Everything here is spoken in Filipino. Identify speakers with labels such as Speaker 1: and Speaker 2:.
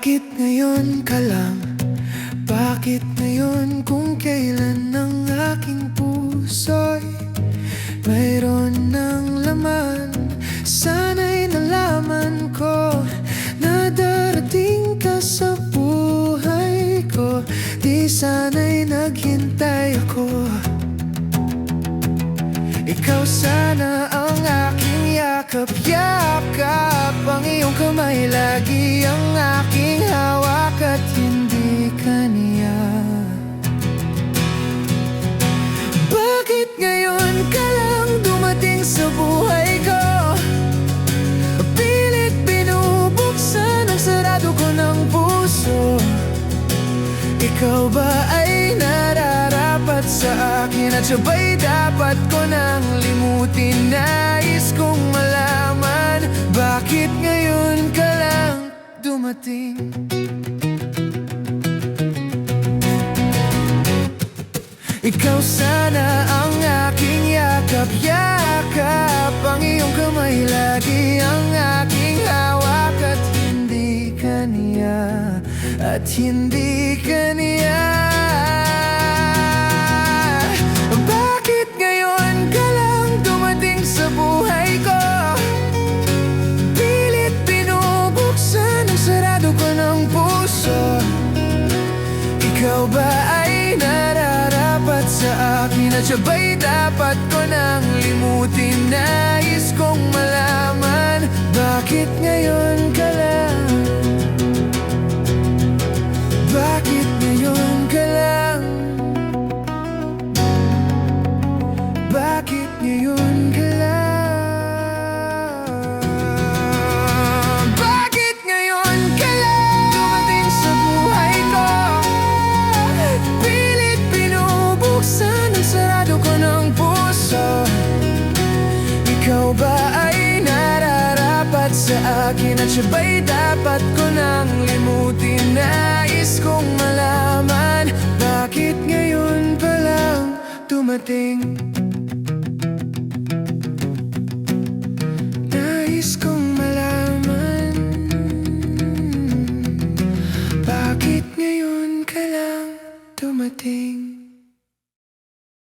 Speaker 1: Bakit ngayon ka lang? Bakit ngayon kung kailan ang aking puso'y mayroon ng laman? Sana'y nalaman ko na darating ka sa buhay ko. Di sana'y naghintay ako. Ikaw sana ang aking yakap-yakap, ang iyong kamay lagi ang aking hawak at hindi ka niya. Bakit ngayon ka lang dumating sa buhay ko? Pilit binubuksan ang sarado ko ng puso. Ikaw ba ay nararapat sa akin at sabay dapat ko nang limutin? Nais kong malaman, bakit ngayon ka lang dumating? Ikaw sana ang aking yakap-yakap, ang iyong kamay lagi ang aking hawak at hindi ka niya, at hindi ka niya. Bakit ngayon ka lang dumating sa buhay ko? Pilit binubuksan ang sarado ko ng puso. Ikaw ba ay nararapat sa akin at sabay dapat ko nang limutin? Nais kong malaman, bakit ngayon ka lang? Bakit ngayon ka lang? Bakit ngayon ka lang? Bakit ngayon ka lang dumating sa buhay ko? Pilit binubuksan ang sarado ko ng puso. Ikaw ba ay nararapat sa akin at sabay dapat ko nang limutin? Nais kong malaman, bakit ngayon pa lang dumating?